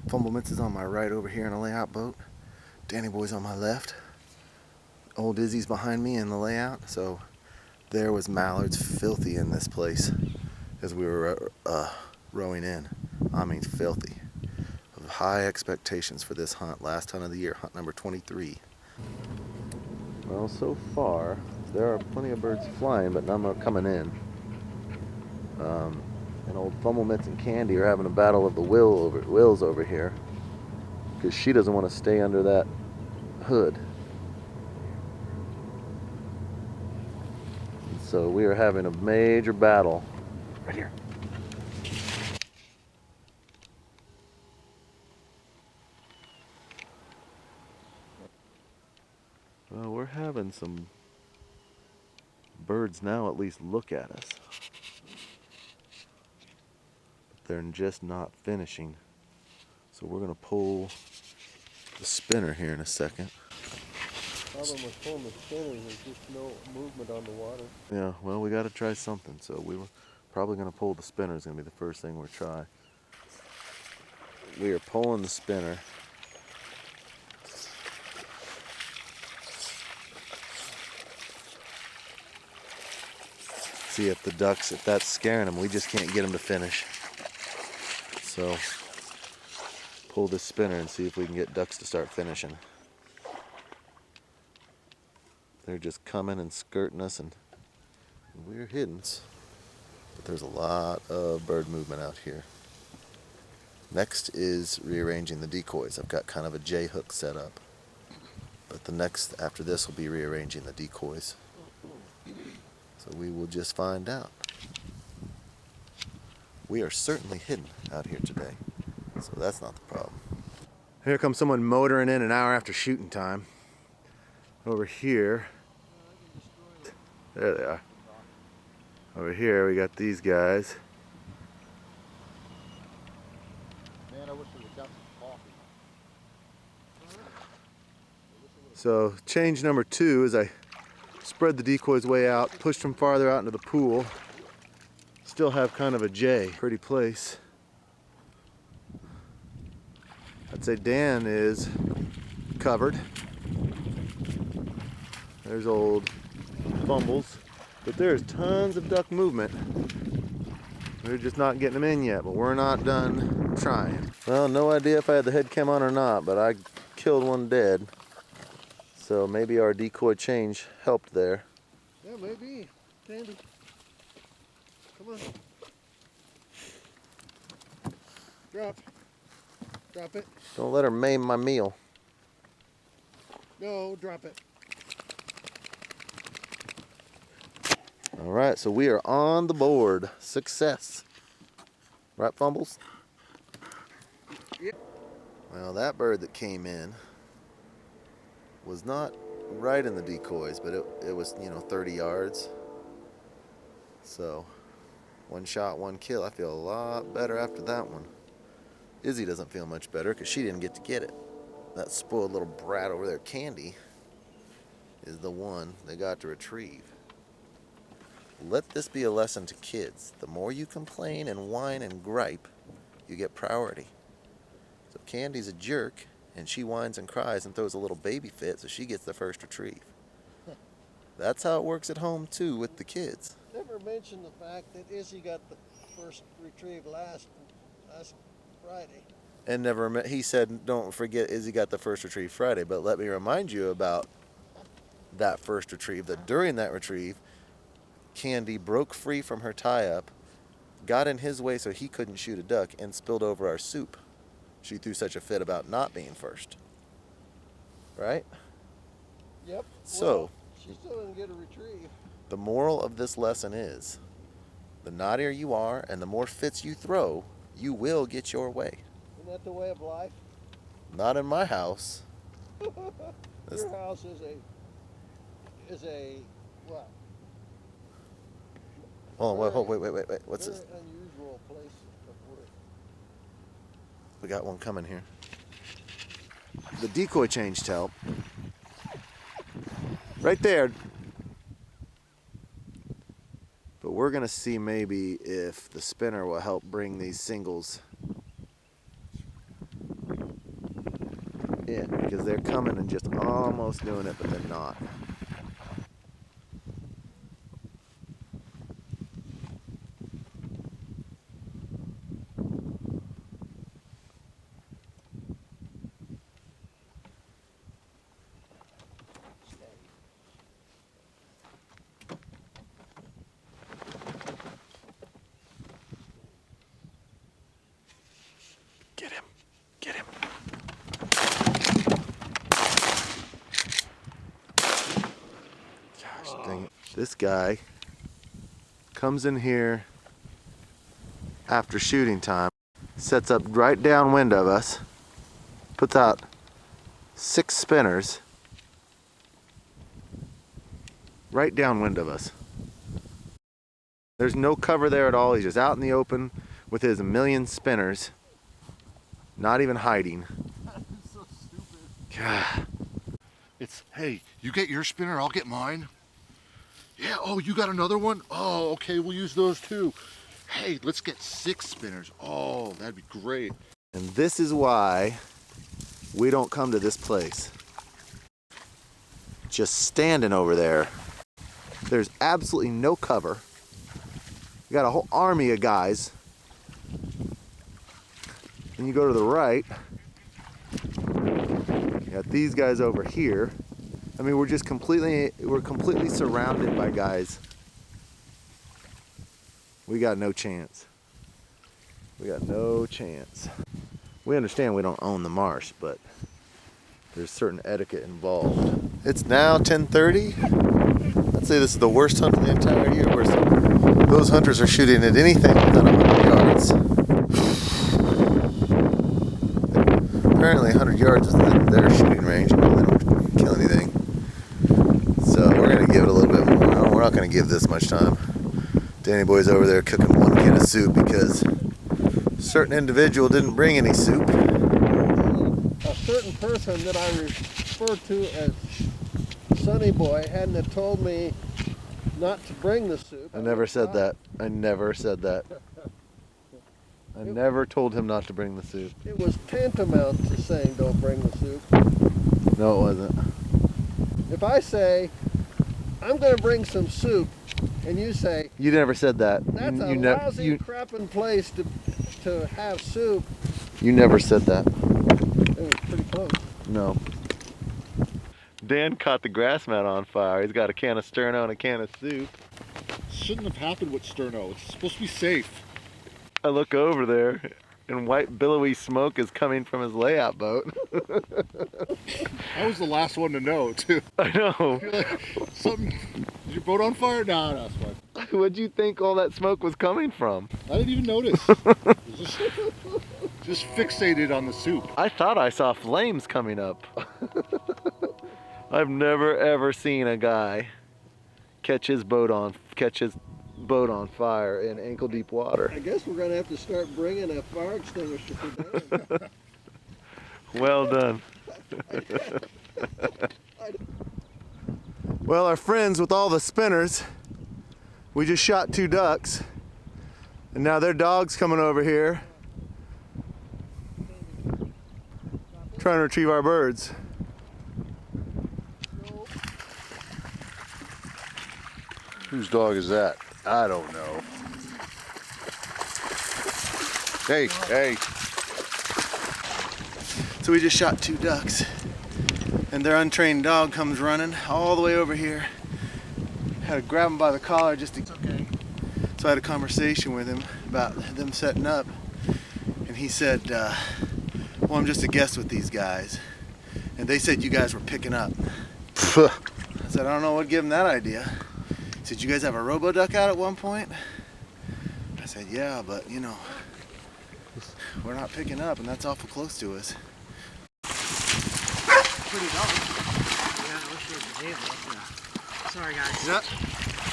Fumble Mitts is on my right over here in a layout boat. Danny Boy's on my left. Old Izzy's behind me in the layout. So there was mallards filthy in this place as we were rowing in. I mean filthy. High expectations for this hunt. Last hunt of the year, hunt number 23. Well, so far there are plenty of birds flying, but none are coming in. And old Fumble Mitts and Candy are having a battle of the wills over here because she doesn't want to stay under that hood. And so we are having a major battle right here. Well, we're having some birds now at least look at us. But they're just not finishing. So we're going to pull the spinner here in a second. The problem with pulling the spinner is there's just no movement on the water. Yeah, well, we got to try something. So we were probably going to pull the spinner is going to be the first thing we'll try. We are pulling the spinner. See if the ducks, if that's scaring them, we just can't get them to finish. So pull this spinner and see if we can get ducks to start finishing. They're just coming and skirting us and we're hidden. But there's a lot of bird movement out here. Next is rearranging the decoys. I've got kind of a J hook set up. But the next after this will be rearranging the decoys. So we will just find out. We are certainly hidden out here today. So that's not the problem. Here comes someone motoring in an hour after shooting time. Over here. There they are. Over here we got these guys. Man, I wish we got some coffee. So change number 2 is I spread the decoys way out, pushed them farther out into the pool. Still have kind of a J. Pretty place. I'd say Dan is covered. There's old Fumbles. But there's tons of duck movement. We're just not getting them in yet, but we're not done trying. Well, no idea if I had the head cam on or not, but I killed one dead. So maybe our decoy change helped there. Yeah, maybe. Candy. Come on. Drop it. Don't let her maim my meal. No, drop it. All right, so we are on the board. Success. Right, Fumbles? Yep. Well, that bird that came in was not right in the decoys, but it was, 30 yards. So, one shot, one kill. I feel a lot better after that one. Izzy doesn't feel much better because she didn't get to get it. That spoiled little brat over there, Candy, is the one they got to retrieve. Let this be a lesson to kids. The more you complain and whine and gripe, you get priority. So Candy's a jerk, and she whines and cries and throws a little baby fit, so she gets the first retrieve. That's how it works at home, too, with the kids. Never mentioned the fact that Izzy got the first retrieve last Friday. And he said, don't forget Izzy got the first retrieve Friday, but let me remind you about that first retrieve, that during that retrieve, Candy broke free from her tie-up, got in his way so he couldn't shoot a duck, and spilled over our soup. She threw such a fit about not being first. Right? Yep. So, well, she still didn't get a retrieve. The moral of this lesson is, the naughtier you are and the more fits you throw, you will get your way. Isn't that the way of life? Not in my house. Your house is a what? Hold on, wait. What's this? Very unusual place of work. We got one coming here. The decoy changed help. Right there. But we're gonna see maybe if the spinner will help bring these singles in because they're coming and just almost doing it, but they're not. Get him. Get him. Gosh dang it. This guy comes in here after shooting time, sets up right downwind of us, puts out 6 spinners right downwind of us. There's no cover there at all. He's just out in the open with his 1,000,000 spinners, not even hiding. That's so stupid. God. It's, hey, you get your spinner, I'll get mine. Yeah, oh, you got another one? Oh, okay, we'll use those too. Hey, let's get 6 spinners. Oh, that'd be great. And this is why we don't come to this place. Just standing over there. There's absolutely no cover. You got a whole army of guys. And you go to the right. You got these guys over here. I mean, we're completely surrounded by guys. We got no chance. We got no chance. We understand we don't own the marsh, but there's certain etiquette involved. It's now 10:30. I'd say this is the worst hunt of the entire year, where those hunters are shooting at anything within 100 yards. Apparently 100 yards is their shooting range, and they don't kill anything. So we're gonna give it a little bit more. No, we're not gonna give this much time. Danny Boy's over there cooking 1 can of soup because a certain individual didn't bring any soup. A certain person that I refer to as Sonny Boy hadn't have told me not to bring the soup. I never said that. I never said that. I never told him not to bring the soup. It was tantamount to saying don't bring the soup. No, it wasn't. If I say, I'm going to bring some soup, and you say, You never said that. that's a lousy, crapping place to have soup, you never said that. it was pretty close. No. Dan caught the grass mat on fire. He's got a can of sterno and a can of soup. Shouldn't have happened with sterno. It's supposed to be safe. I look over there, and white billowy smoke is coming from his layout boat. I was the last one to know, too. I know. You're like, something, is your boat on fire? No, no, it's fine. What'd you think all that smoke was coming from? I didn't even notice. Just fixated on the soup. I thought I saw flames coming up. I've never ever seen a guy catch his boat on fire in ankle deep water. I guess we're going to have to start bringing a fire extinguisher for Dan. Well done. Well, our friends with all the spinners, we just shot 2 ducks, and now their dog's coming over here trying to retrieve our birds. Whose dog is that? I don't know. Hey, hey. So we just shot 2 ducks, and their untrained dog comes running all the way over here. Had to grab him by the collar just to... Okay. So I had a conversation with him about them setting up, and he said, well, I'm just a guest with these guys, and they said you guys were picking up. I said, I don't know what gave him that idea. He said, you guys have a robo-duck out at one point? I said, yeah, but you know, we're not picking up, and that's awful close to us. Pretty dog. Yeah, I wish you had behaved. Sorry, guys. Yep.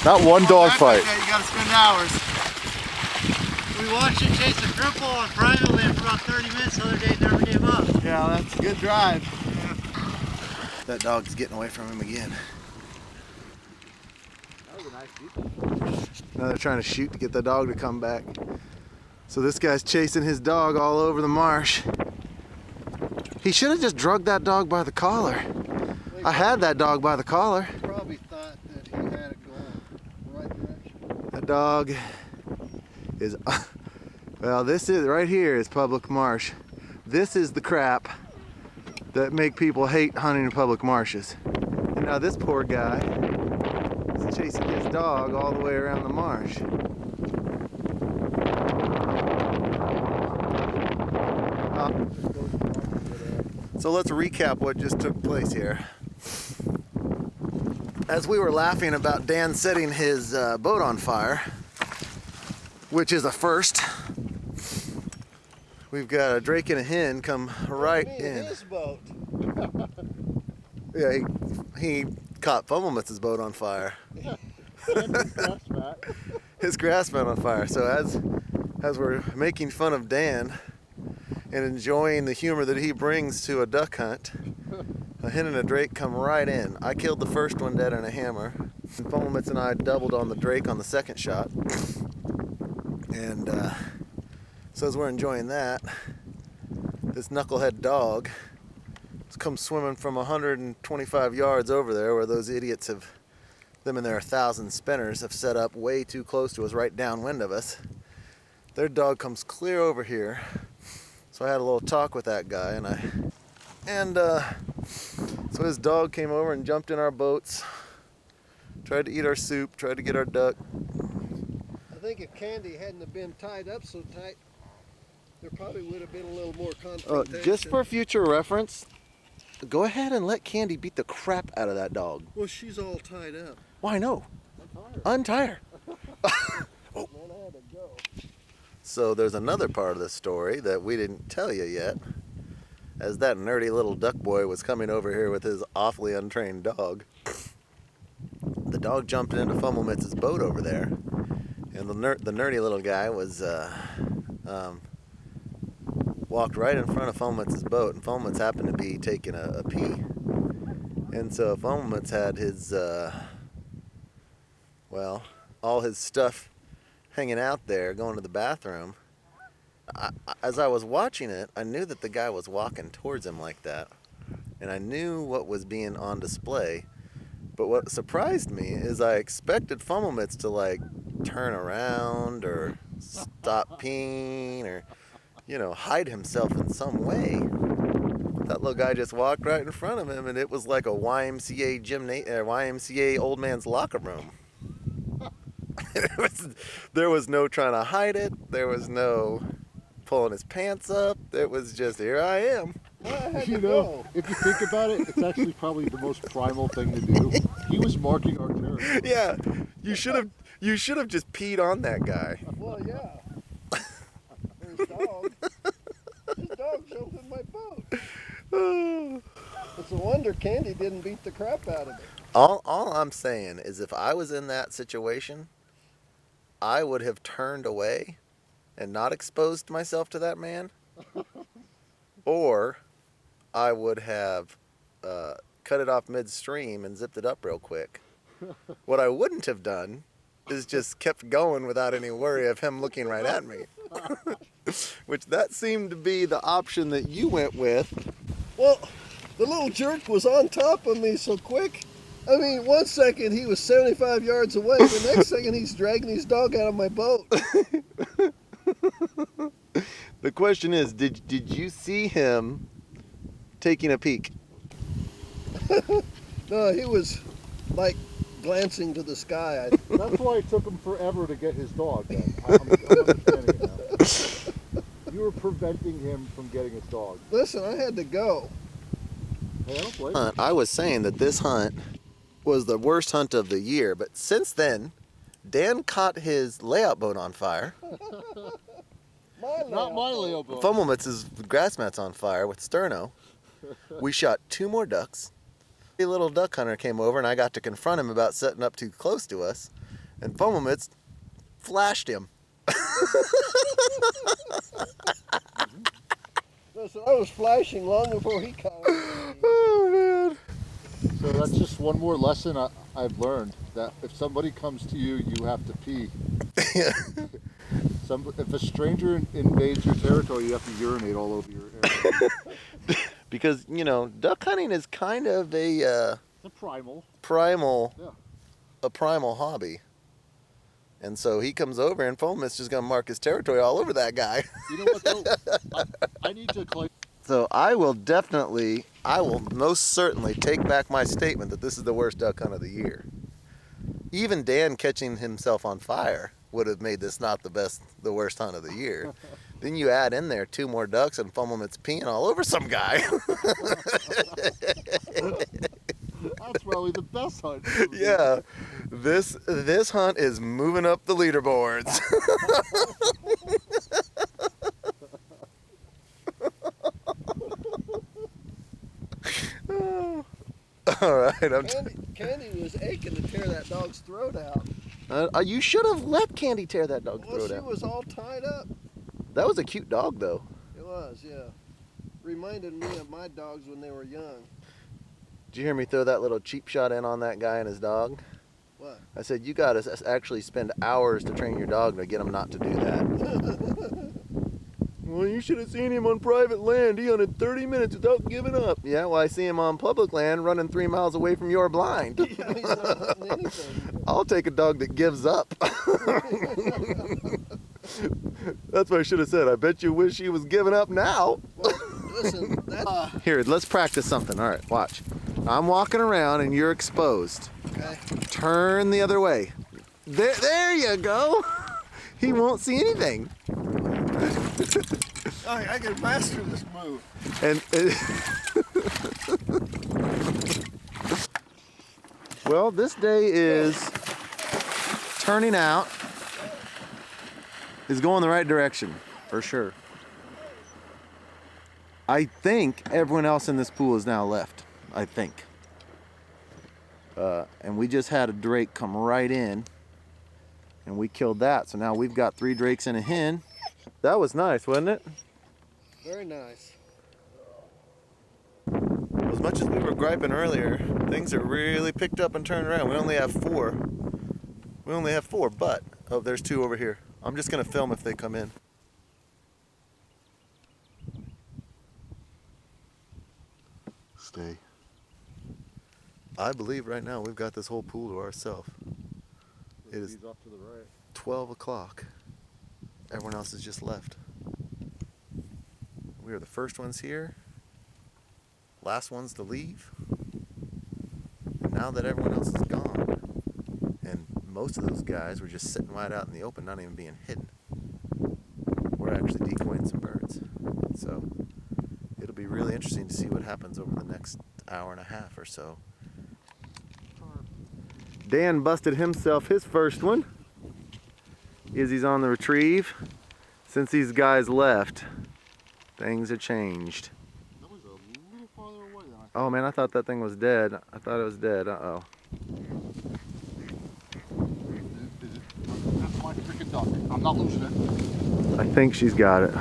Not one dog fight. You gotta spend hours. We watched it chase a cripple on private land for about 30 minutes the other day and never gave up. Yeah, that's a good drive. Yeah. That dog's getting away from him again. That was a nice shoot. Now they're trying to shoot to get the dog to come back. So this guy's chasing his dog all over the marsh. He should have just drugged that dog by the collar. I had that dog by the collar. He probably thought that he had it going the right direction. That dog is, well, this is, right here is public marsh. This is the crap that make people hate hunting in public marshes. And now this poor guy is chasing his dog all the way around the marsh. So let's recap what just took place here. As we were laughing about Dan setting his boat on fire, which is a first, we've got a drake and a hen come right in. His boat. Yeah, he caught Fumblemut's boat on fire. His grass mat on fire. So as we're making fun of Dan and enjoying the humor that he brings to a duck hunt, a hen and a drake come right in. I killed the first one dead in a hammer. And Fumblemut's and I doubled on the drake on the second shot. And so as we're enjoying that, this knucklehead dog come swimming from 125 yards over there, where those idiots have, them and their 1,000 spinners have set up way too close to us, right downwind of us. Their dog comes clear over here. So I had a little talk with that guy, and so his dog came over and jumped in our boats, tried to eat our soup, tried to get our duck. I think if Candy hadn't have been tied up so tight, there probably would have been a little more confrontation. Just for future reference, go ahead and let Candy beat the crap out of that dog. Well, she's all tied up. Why no? Untie her. Then I had to go. So there's another part of the story that we didn't tell you yet. As that nerdy little duck boy was coming over here with his awfully untrained dog, the dog jumped into Fumblemut's boat over there, and the nerdy little guy was walked right in front of Fumblemut's boat, and Fumblemut's happened to be taking a pee, and so Fumblemut's had his well, all his stuff hanging out there, going to the bathroom. As I was watching it, I knew that the guy was walking towards him like that, and I knew what was being on display. But what surprised me is I expected Fumblemut's to like turn around or stop peeing or, you know, hide himself in some way. That little guy just walked right in front of him, and it was like a YMCA old man's locker room. There was no trying to hide it. There was no pulling his pants up. It was just, here I am. Well, I had You to know, go. if you think about it, it's actually probably the most primal thing to do. He was marking our territory. Yeah, you should have just peed on that guy. Well, yeah. His dog. His dog jumped in my boat. It's a wonder Candy didn't beat the crap out of it. All I'm saying is, if I was in that situation, I would have turned away and not exposed myself to that man, or I would have cut it off midstream and zipped it up real quick. What I wouldn't have done is just kept going without any worry of him looking right at me. Which that seemed to be the option that you went with. Well, the little jerk was on top of me so quick. I mean, one second he was 75 yards away. The next second he's dragging his dog out of my boat. The question is, did you see him taking a peek? No, he was like glancing to the sky. That's why it took him forever to get his dog. Then. I'm understanding it now. You were preventing him from getting his dog. Listen, I had to go. Hey, I don't blame you. I was saying that this hunt was the worst hunt of the year, but since then, Dan caught his layout boat on fire. Not my layout boat. Fumblemut's grass mat's on fire with sterno. We shot 2 more ducks. A little duck hunter came over, and I got to confront him about setting up too close to us, and Fumblemut's flashed him. Listen, I was flashing long before he caught me. Oh, man. So that's just one more lesson I've learned, that if somebody comes to you, you have to pee. If a stranger invades your territory, you have to urinate all over your area. Because, you know, duck hunting is kind of It's a primal. Yeah. a primal hobby. And so he comes over and Foamus just gonna mark his territory all over that guy. You know what though? I need to collect. So I will most certainly take back my statement that this is the worst duck hunt of the year. Even Dan catching himself on fire would have made this not the worst hunt of the year. Then you add in there 2 more ducks and Foamus peeing all over some guy. That's probably the best hunt. Yeah, this hunt is moving up the leaderboards. All right, Candy was aching to tear that dog's throat out. you should have let Candy tear that dog's Well, throat she out. was all tied up. That was a cute dog, though. It was, yeah. Reminded me of my dogs when they were young. Did you hear me throw that little cheap shot in on that guy and his dog? What? I said, you got to actually spend hours to train your dog to get him not to do that. Well, you should have seen him on private land. He hunted 30 minutes without giving up. Yeah, well, I see him on public land running 3 miles away from your blind. Yeah, he's not hunting anything. I'll take a dog that gives up. That's what I should have said. I bet you wish he was giving up now. Well, listen, that, Here, let's practice something. All right, watch. I'm walking around and you're exposed. okay. Turn the other way. There you go. He won't see anything. I can master this move. And well, this day is turning out, is going the right direction for sure. I think everyone else in this pool is now left. I think. And we just had a drake come right in, and we killed that. So now we've got 3 drakes and a hen. That was nice, wasn't it? Very nice. As much as we were griping earlier, things are really picked up and turned around. We only have 4. We only have 4, but oh, there's 2 over here. I'm just gonna film if they come in. Stay. I believe right now we've got this whole pool to ourselves. It is He's off to the right. 12 o'clock. Everyone else has just left. We are the first ones here, last ones to leave. And now that everyone else is gone, and most of those guys were just sitting right out in the open, not even being hidden, we're actually decoying some birds. So it'll be really interesting to see what happens over the next hour and a half or so. Dan busted himself his first one. Izzy's on the retrieve. Since these guys left, things have changed. That was a little farther away than I thought. Oh man, I thought that thing was dead. I thought it was dead. Uh-oh. That's my freaking duck. I'm not losing it. I think she's got it.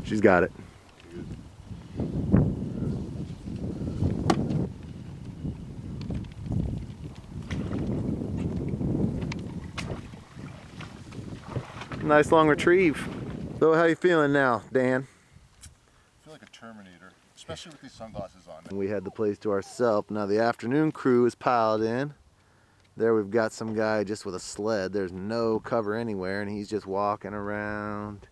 She's got it. Nice long retrieve. So how you feeling now, Dan? I feel like a Terminator, especially with these sunglasses on. We had the place to ourselves. Now the afternoon crew is piled in. There we've got some guy just with a sled. There's no cover anywhere and he's just walking around.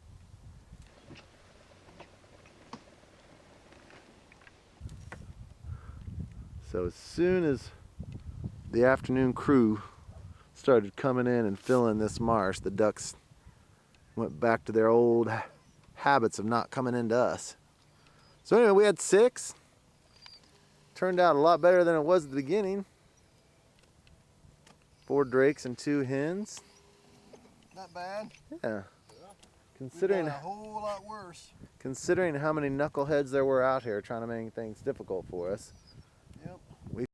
So as soon as the afternoon crew started coming in and filling this marsh, the ducks went back to their old habits of not coming into us. So anyway, we had 6. Turned out a lot better than it was at the beginning. 4 drakes and 2 hens. Not bad. Yeah. We've Considering got a whole lot worse. considering how many knuckleheads there were out here trying to make things difficult for us,